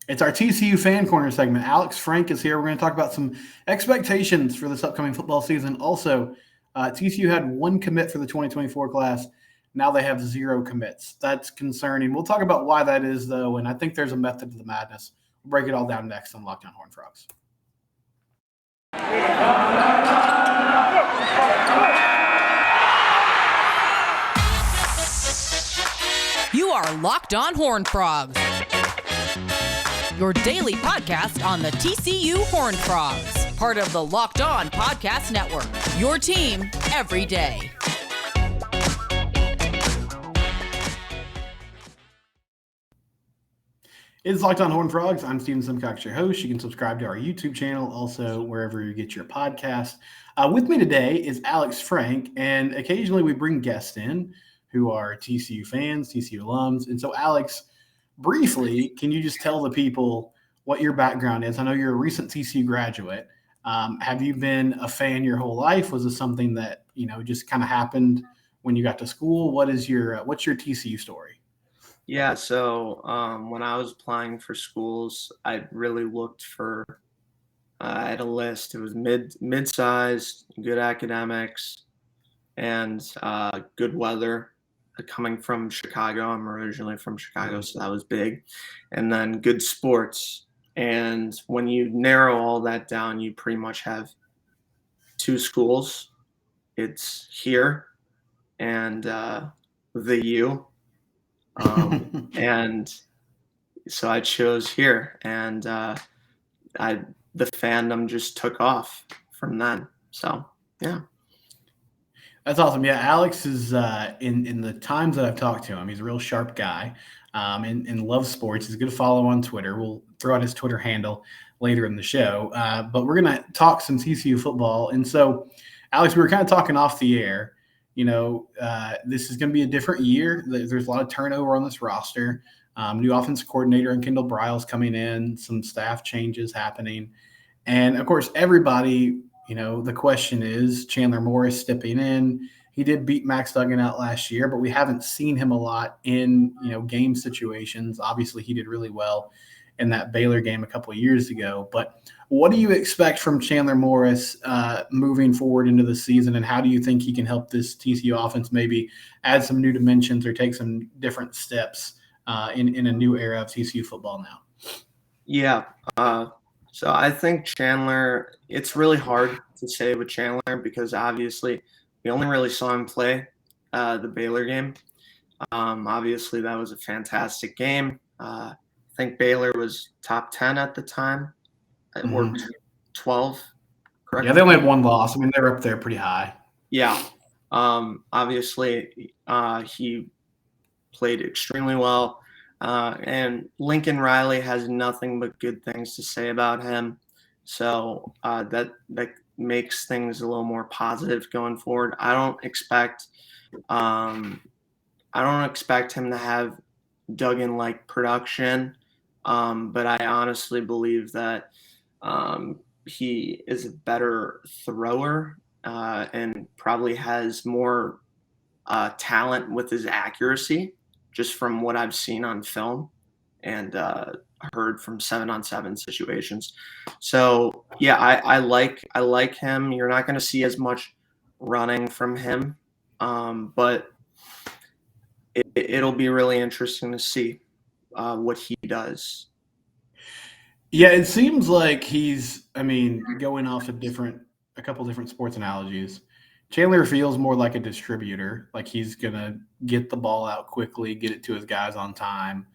It's our TCU Fan Corner segment. Alex Frank is here. We're going to talk about some expectations for this upcoming football season. Also, TCU had one commit for the 2024 class. Now they have zero commits. That's concerning. We'll talk about why that is, though, and I think there's a method to the madness. We'll break it all down next on Lockdown Horned Frogs. You are Locked On Horned Frogs, your daily podcast on the TCU Horned Frogs, part of the Locked On Podcast Network, your team every day. It's Locked On Horned Frogs. I'm Steven Simcox, your host. You can subscribe to our YouTube channel, also wherever you get your podcast. With me today is Alex Frank, and occasionally we bring guests in who are TCU fans, TCU alums. And so, Alex, briefly, can you just tell the people what your background is? I know you're a recent TCU graduate. Have you been a fan your whole life? Was this something that, just kind of happened when you got to school? What's your TCU story? Yeah, so when I was applying for schools, I really looked for I had a list. It was mid-sized, good academics, and good weather. Coming from Chicago, I'm originally from Chicago, so that was big. And then good sports. And when you narrow all that down, you pretty much have two schools. It's here and the U. And so I chose here, and the fandom just took off from then. So yeah. That's awesome. Yeah, Alex is in the times that I've talked to him, he's a real sharp guy and loves sports. He's good to follow on Twitter. We'll throw out his Twitter handle later in the show. But we're going to talk some TCU football. And so, Alex, we were kind of talking off the air. This is going to be a different year. There's a lot of turnover on this roster. New offensive coordinator and Kendall Briles coming in, some staff changes happening. And, of course, everybody – the question is Chandler Morris stepping in. He did beat Max Duggan out last year, but we haven't seen him a lot in, game situations. Obviously, he did really well in that Baylor game a couple of years ago. But what do you expect from Chandler Morris moving forward into the season, and how do you think he can help this TCU offense maybe add some new dimensions or take some different steps in a new era of TCU football now? Yeah. So I think Chandler, it's really hard to say with Chandler because obviously we only really saw him play the Baylor game. Obviously that was a fantastic game. I think Baylor was top 10 at the time. It worked 12, correct? Yeah, they only had one loss. I mean, they were up there pretty high. Yeah. Obviously he played extremely well. And Lincoln Riley has nothing but good things to say about him. So that makes things a little more positive going forward. I don't expect him to have Duggan-like production, but I honestly believe that he is a better thrower and probably has more talent with his accuracy, just from what I've seen on film and heard from 7-on-7 situations. So yeah, I like him. You're not going to see as much running from him, but it'll be really interesting to see what he does. Yeah, it seems like going off a couple different sports analogies. Chandler feels more like a distributor, like he's going to get the ball out quickly, get it to his guys on time.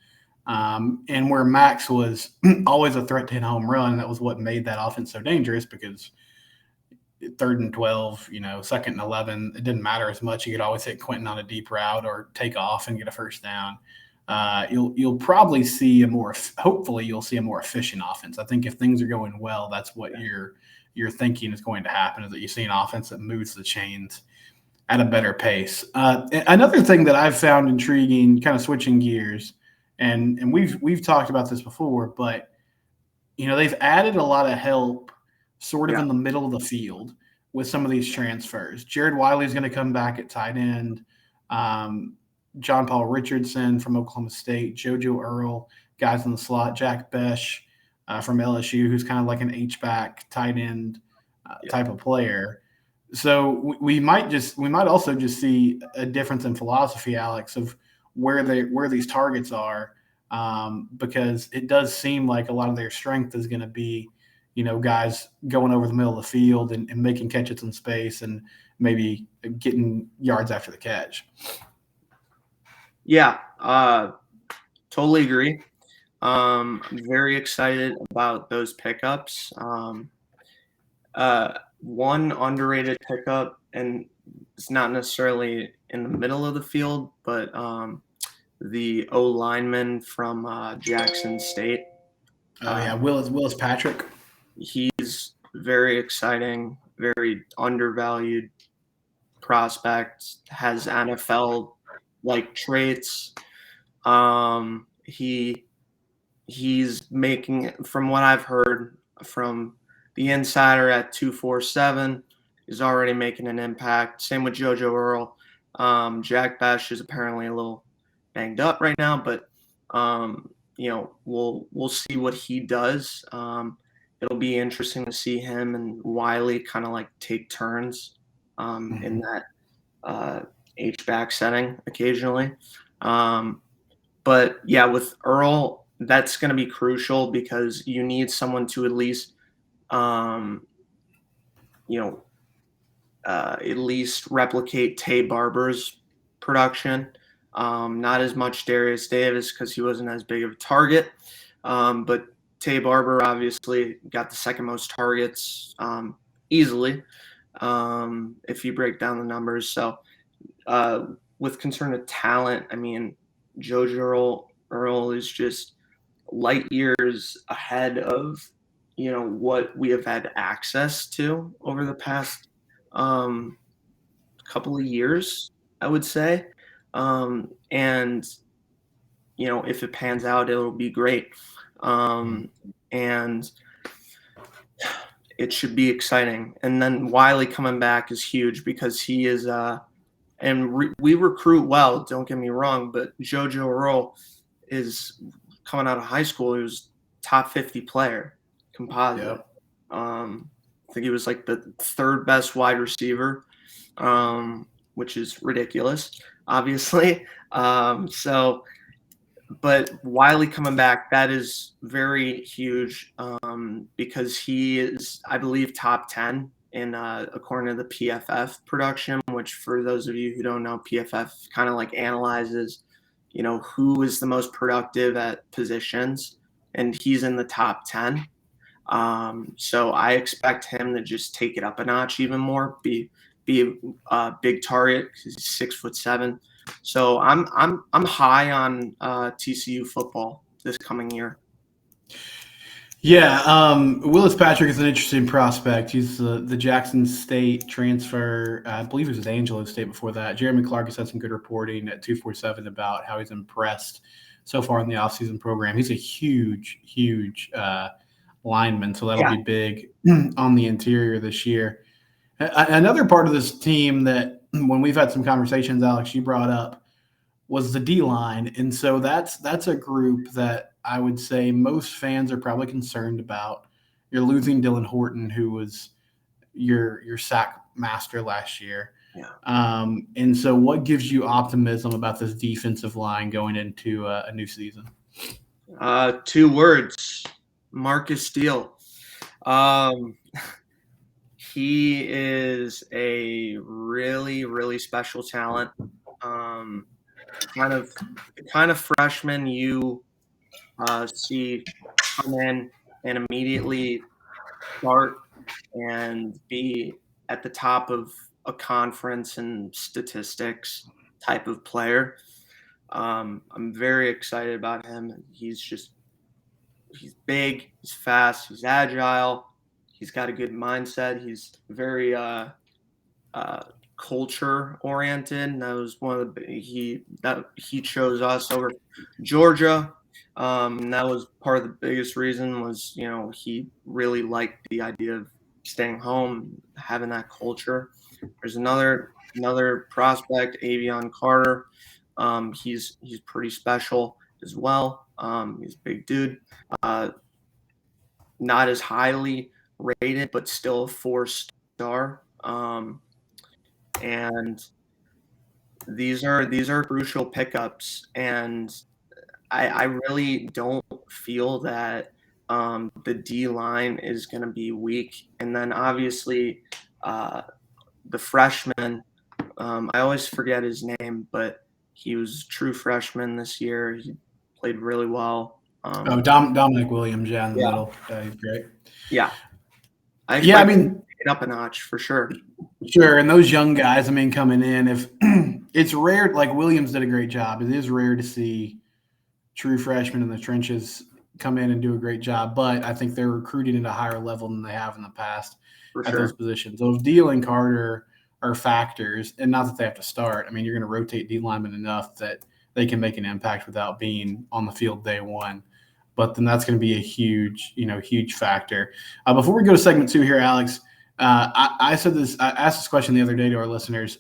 And where Max was always a threat to hit a home run, that was what made that offense so dangerous because 3rd and 12, 2nd and 11, it didn't matter as much. You could always hit Quentin on a deep route or take off and get a first down. You'll probably see hopefully you'll see a more efficient offense. I think if things are going well, that's what you're thinking is going to happen, is that you see an offense that moves the chains at a better pace. Another thing that I've found intriguing, kind of switching gears, and we've talked about this before, but they've added a lot of help sort of in the middle of the field with some of these transfers. Jared Wiley is going to come back at tight end. John Paul Richardson from Oklahoma State, JoJo Earl guys in the slot. Jack Besh from LSU, who's kind of like an H-back tight end type of player. So we might also just see a difference in philosophy, Alex, of where these targets are, because it does seem like a lot of their strength is going to be, guys going over the middle of the field and making catches in space and maybe getting yards after the catch. Yeah, totally agree. I'm very excited about those pickups. One underrated pickup, and it's not necessarily in the middle of the field, but the O lineman from Jackson State. Oh yeah, Willis Patrick. He's very exciting, very undervalued prospect, has NFL like traits. He's making, from what I've heard from the insider at 247, is already making an impact. Same with JoJo Earl. Jack Besh is apparently a little banged up right now, but we'll see what he does. It'll be interesting to see him and Wiley kind of like take turns in that H-back setting occasionally. But yeah, with Earl, that's going to be crucial because you need someone to at least, at least replicate Tay Barber's production. Not as much Darius Davis because he wasn't as big of a target, but Tay Barber obviously got the second most targets easily if you break down the numbers. So with concern to talent, I mean, JoJo Earl is just light years ahead of, what we have had access to over the past couple of years, I would say. And, if it pans out, it'll be great. And it should be exciting. And then Wiley coming back is huge because he is we recruit well, don't get me wrong, but JoJo Earl is coming out of high school. He was top 50 player composite. Yep. I think he was like the third best wide receiver, which is ridiculous, obviously. But Wiley coming back, that is very huge because he is, I believe, top 10 in according to the PFF production, which for those of you who don't know, PFF kind of like analyzes, who is the most productive at positions, and he's in the top 10. So I expect him to just take it up a notch even more, be a big target because he's 6'7". So I'm high on TCU football this coming year. Yeah, Willis Patrick is an interesting prospect. He's the Jackson State transfer. I believe he was at Angelo State before that. Jeremy Clark has had some good reporting at 247 about how he's impressed so far in the offseason program. He's a huge lineman, so that'll be big on the interior this year. Another part of this team that when we've had some conversations, Alex, you brought up was the D-line. And so that's a group that I would say most fans are probably concerned about. You're losing Dylan Horton, who was your sack master last year. Yeah. And so what gives you optimism about this defensive line going into a new season? 2 words, Marcus Steele. He is a really, really special talent. Kind of freshman you see come in and immediately start and be at the top of a conference and statistics type of player. I'm very excited about him. He's big, he's fast, he's agile. He's got a good mindset. He's very culture oriented. And that was one of he chose us over Georgia. And that was part of the biggest reason was, he really liked the idea of staying home, having that culture. There's another prospect, Avion Carter. He's pretty special as well. He's a big dude. Not as highly rated, but still a 4-star. And these are crucial pickups, and I really don't feel that the D line is going to be weak. And then obviously the freshman, I always forget his name, but he was a true freshman this year. He played really well. Dominic Williams, in the Yeah. middle. He's great. Yeah. I Yeah, I expect mean, to take it up a notch for sure. sure. And those young guys, coming in, if it's rare, like Williams did a great job. It is rare to see true freshmen in the trenches come in and do a great job, but I think they're recruiting at a higher level than they have in the past For at sure. those positions. Those Deal and Carter are factors, and not that they have to start. You're going to rotate D linemen enough that they can make an impact without being on the field day one. But then that's going to be a huge factor. Before we go to segment 2 here, Alex, I said this. I asked this question the other day to our listeners.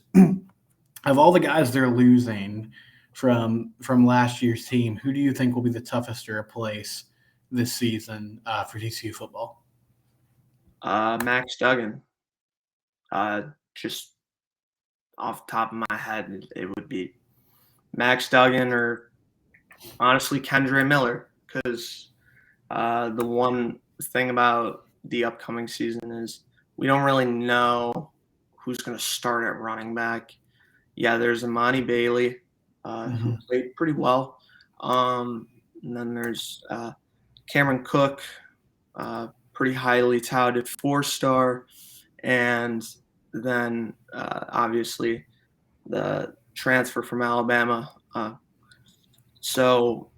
Of all the guys they're losing from last year's team, who do you think will be the toughest to replace this season for TCU football? Max Duggan. Just off the top of my head, it would be Max Duggan or honestly Kendra Miller, because the one thing about the upcoming season is we don't really know who's going to start at running back. Yeah, there's Imani Bailey, who played pretty well. And then there's Cameron Cook, pretty highly touted 4-star. And then obviously the transfer from Alabama. So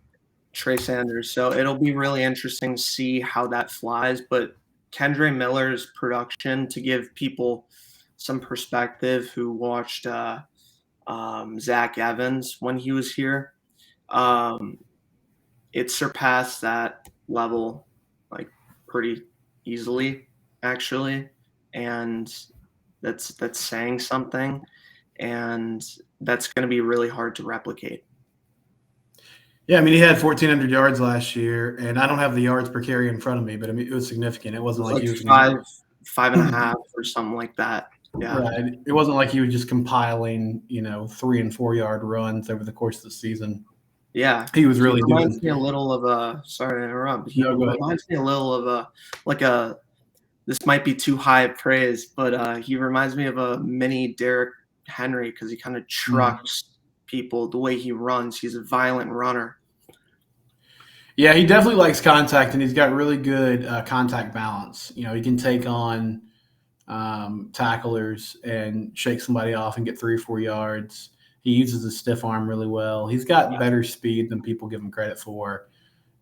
Trey Sanders. So it'll be really interesting to see how that flies. But Kendra Miller's production, to give people some perspective who watched Zach Evans when he was here, it surpassed that level like pretty easily, actually. And that's saying something. And that's going to be really hard to replicate. Yeah, he had 1,400 yards last year, and I don't have the yards per carry in front of me, but it was significant. It wasn't like he was 5.5 or something like that. Yeah, right. It wasn't like he was just compiling, 3 and 4 yard runs over the course of the season. Yeah, he was really doing. Reminds me a little of a. Sorry to interrupt. He reminds me a little of a This might be too high of praise, but he reminds me of a mini Derrick Henry because he kind of trucks people the way he runs. He's a violent runner. Yeah, he definitely likes contact, and he's got really good contact balance. He can take on tacklers and shake somebody off and get 3 or 4 yards. He uses his stiff arm really well. He's got better speed than people give him credit for.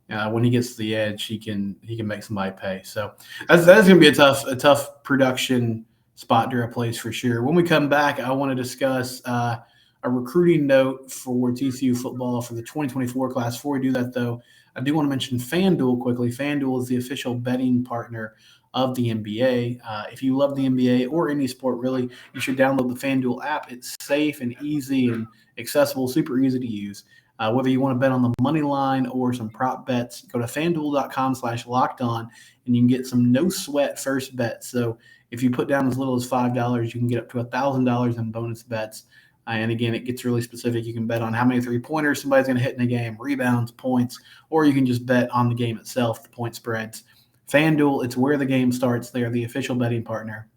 When he gets to the edge, he can make somebody pay. So that's going to be a tough production spot to replace for sure. When we come back, I want to discuss a recruiting note for TCU football for the 2024 class. Before we do that, though, I do want to mention FanDuel quickly. FanDuel is the official betting partner of the NBA. If you love the NBA or any sport, really, you should download the FanDuel app. It's safe and easy and accessible, super easy to use. Whether you want to bet on the money line or some prop bets, go to fanduel.com/lockedon, and you can get some no sweat first bets. So if you put down as little as $5, you can get up to $1,000 in bonus bets. And again, it gets really specific. You can bet on how many 3-pointers somebody's going to hit in a game, rebounds, points, or you can just bet on the game itself, the point spreads. FanDuel, it's where the game starts. They are the official betting partner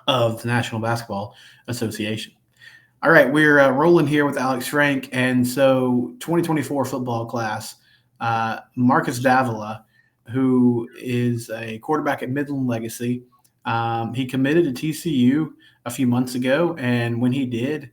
of the National Basketball Association. All right, we're rolling here with Alex Frank. And so 2024 football class, Marcus Davila, who is a quarterback at Midland Legacy, he committed to TCU a few months ago. And when he did,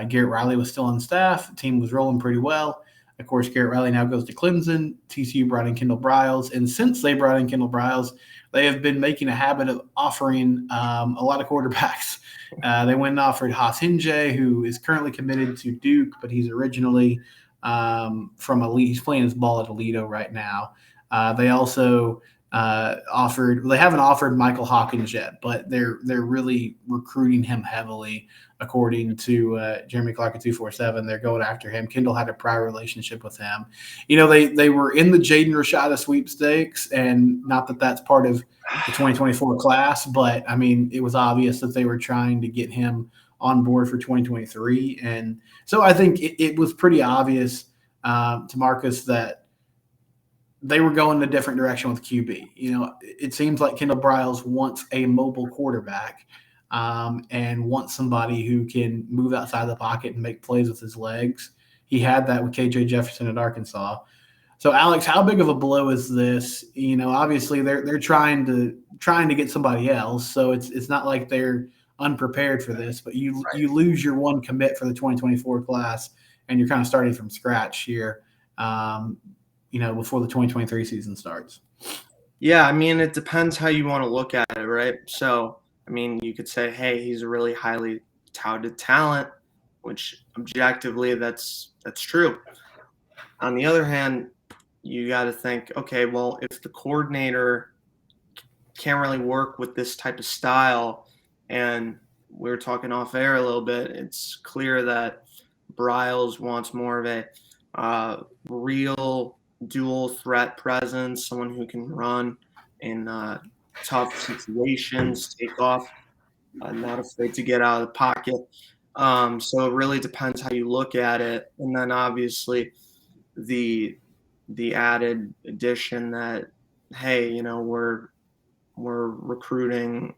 Garrett Riley was still on staff. The team was rolling pretty well. Of course, Garrett Riley now goes to Clemson. TCU brought in Kendall Briles. And since they brought in Kendall Briles, they have been making a habit of offering a lot of quarterbacks. They went and offered Haas Hinge, who is currently committed to Duke, but he's originally from Elite. He's playing his ball at Alito right now. They also offered. They haven't offered Michael Hawkins yet, but they're really recruiting him heavily. According to Jeremy Clark at 247, they're going after him. Kendall had a prior relationship with him. They were in the Jaden Rashada sweepstakes, and not that that's part of the 2024 class, but I mean, it was obvious that they were trying to get him on board for 2023, and so I think it was pretty obvious to Marcus that they were going a different direction with QB. It seems like Kendall Briles wants a mobile quarterback and wants somebody who can move outside the pocket and make plays with his legs. He had that with KJ Jefferson at Arkansas. So, Alex, how big of a blow is this? Obviously they're trying to get somebody else, so it's not like they're unprepared for this. But you lose your one commit for the 2024 class, and you're kind of starting from scratch here. Before the 2023 season starts. Yeah, I mean, it depends how you want to look at it, right? So, I mean, you could say, hey, he's a really highly touted talent, which objectively that's true. On the other hand, you got to think, okay, well, if the coordinator can't really work with this type of style, and we were talking off air a little bit, it's clear that Briles wants more of a real dual threat presence, someone who can run in tough situations, take off, not afraid to get out of the pocket. So it really depends how you look at it. And then obviously the added addition that, hey, we're recruiting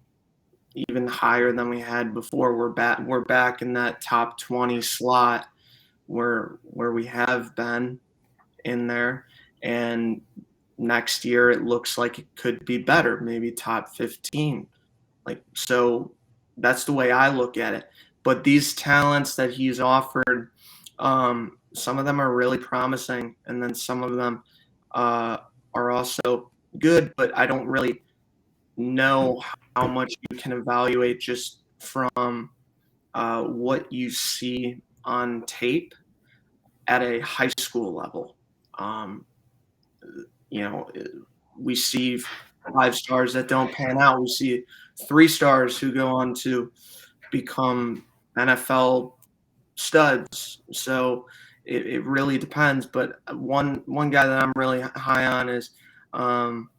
even higher than we had before. We're back in that top 20 slot where we have been in there, and next year it looks like it could be better, maybe top 15. So that's the way I look at it. But these talents that he's offered, some of them are really promising, and then some of them are also good, but I don't really know how much you can evaluate just from what you see on tape at a high school level. We see 5 stars that don't pan out. We see 3 stars who go on to become NFL studs. So it really depends. But one guy that I'm really high on is Luke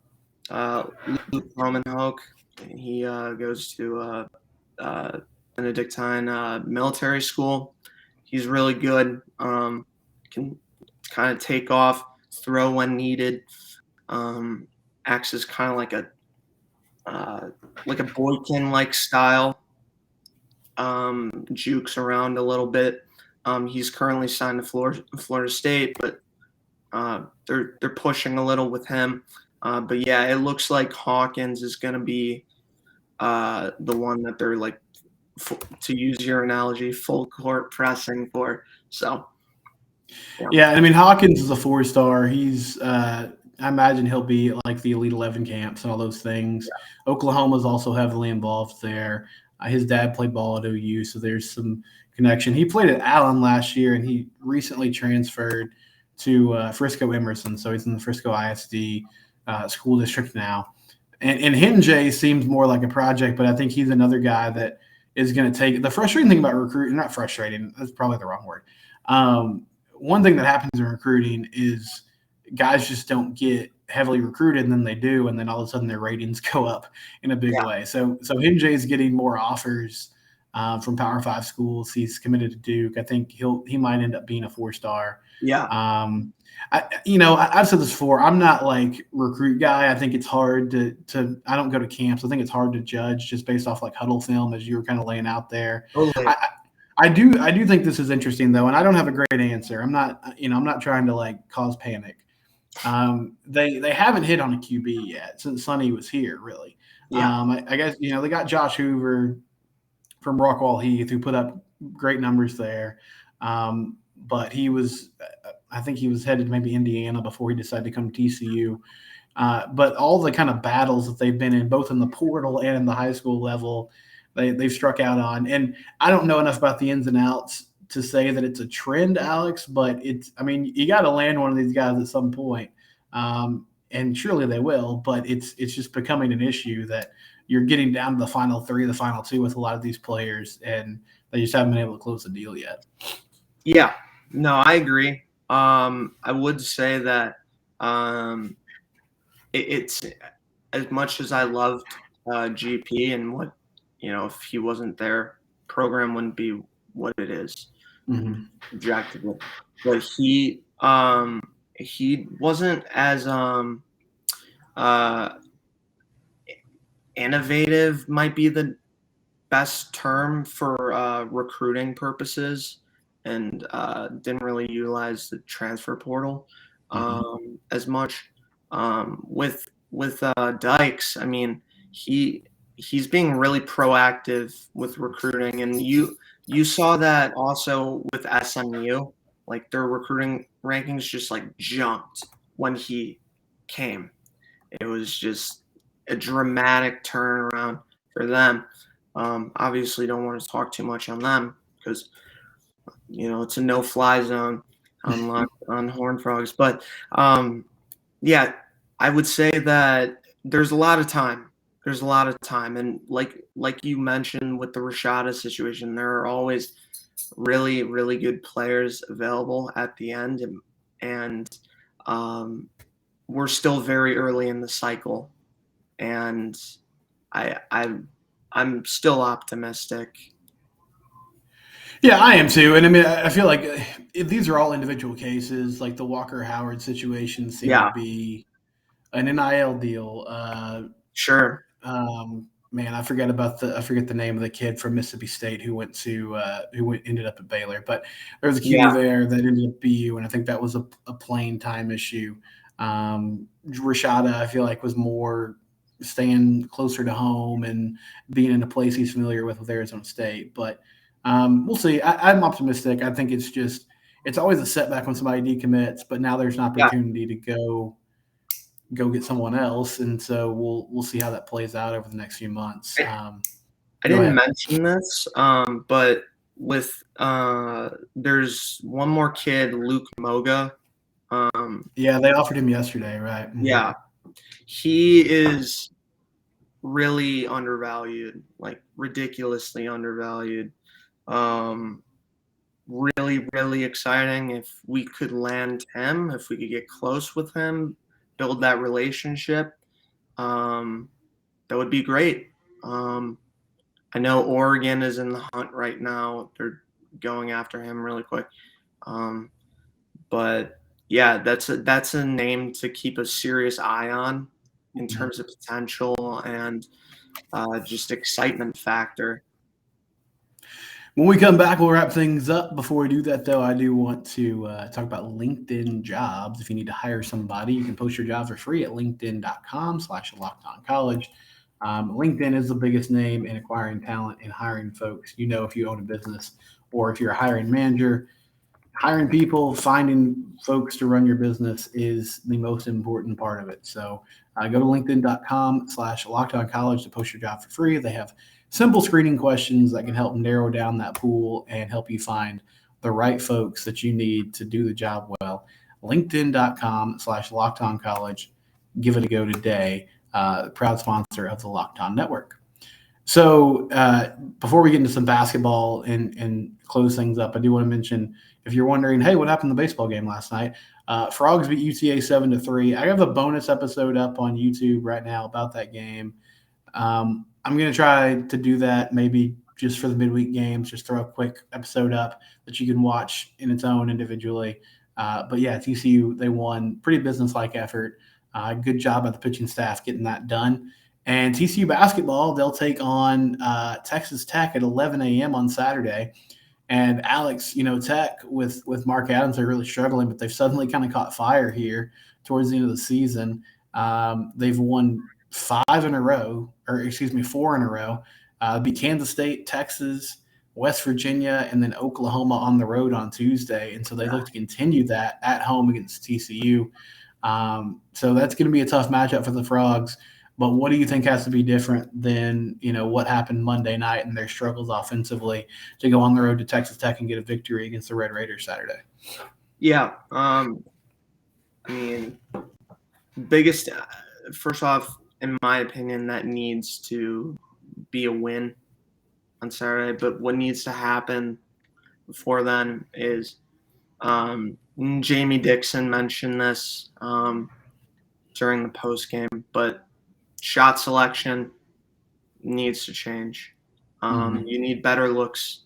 Romanhoek. He goes to Benedictine military school. He's really good. Can kind of take off, throw when needed. Acts as kind of like a Boykin-like style. Jukes around a little bit. He's currently signed to Florida State, but they're pushing a little with him. But yeah, it looks like Hawkins is going to be the one that they're to use your analogy, full court pressing for. So. Yeah, I mean, Hawkins is a 4-star. He's I imagine he'll be like the Elite 11 camps and all those things. Yeah. Oklahoma's also heavily involved there. His dad played ball at OU, so there's some connection. He played at Allen last year, and he recently transferred to Frisco Emerson, so he's in the Frisco ISD school district now. And Hinjay seems more like a project, but I think he's another guy that is going to take – the frustrating thing about recruiting – not frustrating, that's probably the wrong word. One thing that happens in recruiting is guys just don't get heavily recruited, and then they do, and then all of a sudden their ratings go up in a big way. So Hinjay is getting more offers from Power 5 schools. He's committed to Duke. I think he might end up being a 4-star. Yeah. I've said this before. I'm not like recruit guy. I think it's hard to I don't go to camps. I think it's hard to judge just based off like huddle film, as you were kind of laying out there. Totally. I do think this is interesting though, and I don't have a great answer. I'm not trying to like cause panic. They haven't hit on a QB yet since Sonny was here, really. Yeah. I guess they got Josh Hoover from Rockwall Heath, who put up great numbers there. But I think he was headed to maybe Indiana before he decided to come to TCU. But all the kind of battles that they've been in, both in the portal and in the high school level, they've struck out on. And I don't know enough about the ins and outs to say that it's a trend, Alex, but you got to land one of these guys at some point. and surely they will. But it's just becoming an issue that you're getting down to the final 3, the final 2 with a lot of these players, and they just haven't been able to close the deal yet. Yeah, no, I agree. I would say that it's as much as I loved GP and what, if he wasn't there, program wouldn't be what it is objectively. But he wasn't as innovative, might be the best term for recruiting purposes, and didn't really utilize the transfer portal as much. With Dykes, I mean, he's being really proactive with recruiting, and you saw that also with SMU. Like, their recruiting rankings just like jumped when he came. It was just a dramatic turnaround for them. Obviously, don't want to talk too much on them because it's a no-fly zone on Horned Frogs. But yeah, I would say that there's a lot of time. There's a lot of time, and like you mentioned with the Rashada situation, there are always really, really good players available at the end, and we're still very early in the cycle, and I'm still optimistic. Yeah, I am too. And I mean, I feel like these are all individual cases. Like the Walker Howard situation seemed to be an NIL deal. Sure. Man, I forget the name of the kid from Mississippi State who ended up at Baylor. But there was a kid there that ended up BU, and I think that was a playing time issue. Rashada, I feel like, was more staying closer to home and being in a place he's familiar with Arizona State. But we'll see. I'm optimistic. I think it's always a setback when somebody decommits, but now there's an opportunity to go get someone else, and so we'll see how that plays out over the next few months. I didn't mention this, but with there's one more kid, Luke Moga. Yeah, they offered him yesterday, right? Mm-hmm. Yeah, he is really undervalued, like ridiculously undervalued. Really, really exciting if we could land him, if we could get close with him, build that relationship. That would be great. I know Oregon is in the hunt right now. They're going after him really quick. But yeah, that's a name to keep a serious eye on in terms of potential and just excitement factor. When we come back, we'll wrap things up. Before we do that, though, I do want to talk about LinkedIn Jobs. If you need to hire somebody, you can post your job for free at linkedin.com/lockedoncollege. LinkedIn is the biggest name in acquiring talent and hiring folks. If you own a business or if you're a hiring manager, hiring people, finding folks to run your business is the most important part of it. So go to linkedin.com/lockedoncollege to post your job for free. They have simple screening questions that can help narrow down that pool and help you find the right folks that you need to do the job well. LinkedIn.com/lockedoncollege. Give it a go today. Proud sponsor of the Locked On Network. So before we get into some basketball and close things up, I do want to mention, if you're wondering, hey, what happened in the baseball game last night? Frogs beat UTA 7-3. I have a bonus episode up on YouTube right now about that game. I'm going to try to do that maybe just for the midweek games, just throw a quick episode up that you can watch in its own individually. But yeah, TCU, they won. Pretty business-like effort. Good job by the pitching staff getting that done. And TCU basketball, they'll take on Texas Tech at 11 a.m. on Saturday. And Alex, Tech with Mark Adams, they're really struggling, but they've suddenly kind of caught fire here towards the end of the season. They've won 4 in a row. Beat Kansas State, Texas, West Virginia, and then Oklahoma on the road on Tuesday. And so they look to continue that at home against TCU. So that's going to be a tough matchup for the Frogs. But what do you think has to be different than, what happened Monday night and their struggles offensively to go on the road to Texas Tech and get a victory against the Red Raiders Saturday? Yeah. I mean, biggest, first off, in my opinion, that needs to be a win on Saturday. But what needs to happen before then is Jamie Dixon mentioned this during the post game, but shot selection needs to change. You need better looks,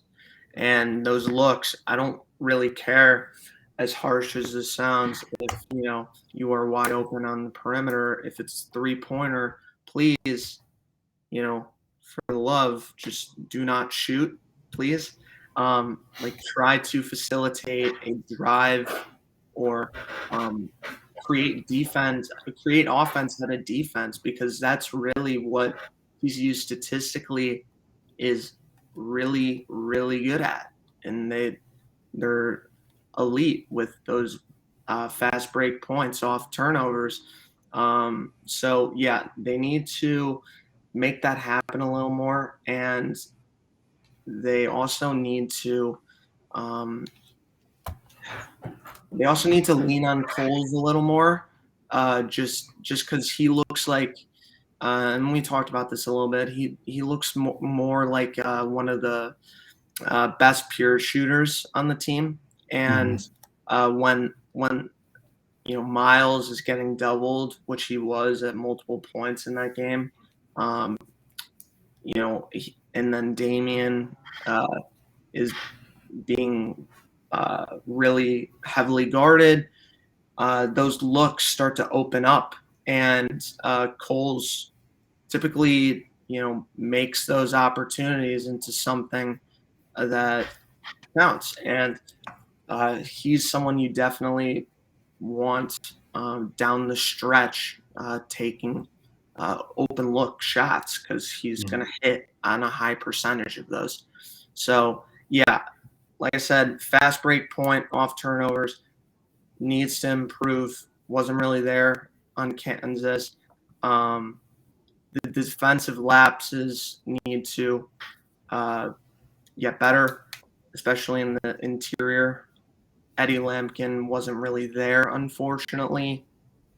and those looks, I don't really care, as harsh as this sounds, if you are wide open on the perimeter. If it's 3-pointer, please, for the love, just do not shoot, please. Try to facilitate a drive or create offense out of defense, because that's really what TCU statistically is really, really good at, and they're elite with those fast break points off turnovers. So yeah, they need to make that happen a little more, and they also need to lean on Coles a little more, just because he looks like, and we talked about this a little bit. He looks more like one of the best pure shooters on the team, and when Miles is getting doubled, which he was at multiple points in that game, and then Damian is being really heavily guarded. Those looks start to open up, and Coles typically, makes those opportunities into something that counts. And he's someone you definitely want down the stretch, taking open look shots, because he's going to hit on a high percentage of those. So yeah, like I said, fast break point off turnovers needs to improve. Wasn't really there on Kansas. The defensive lapses need to get better, especially in the interior. Eddie Lampkin wasn't really there, unfortunately,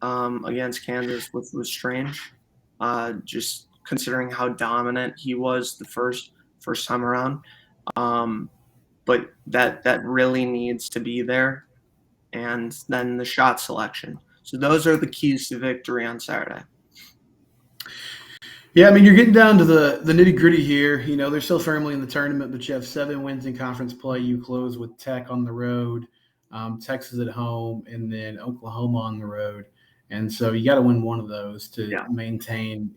against Kansas, which was strange, just considering how dominant he was the first time around. But that really needs to be there. And then the shot selection. So those are the keys to victory on Saturday. Yeah, I mean, you're getting down to the nitty-gritty here. They're still firmly in the tournament, but you have 7 wins in conference play. You close with Tech on the road, Texas at home, and then Oklahoma on the road. And so you got to win one of those to maintain,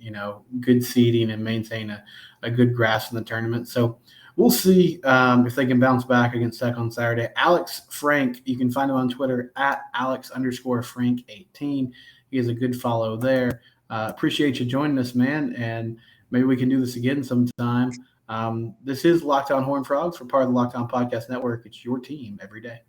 good seeding and maintain a good grasp in the tournament. So we'll see if they can bounce back against Tech on Saturday. Alex Frank, you can find him on Twitter at Alex_Frank18. He has a good follow there. Appreciate you joining us, man, and maybe we can do this again sometime. This is Locked On Horned Frogs. We're part of the Locked On Podcast Network. It's your team every day.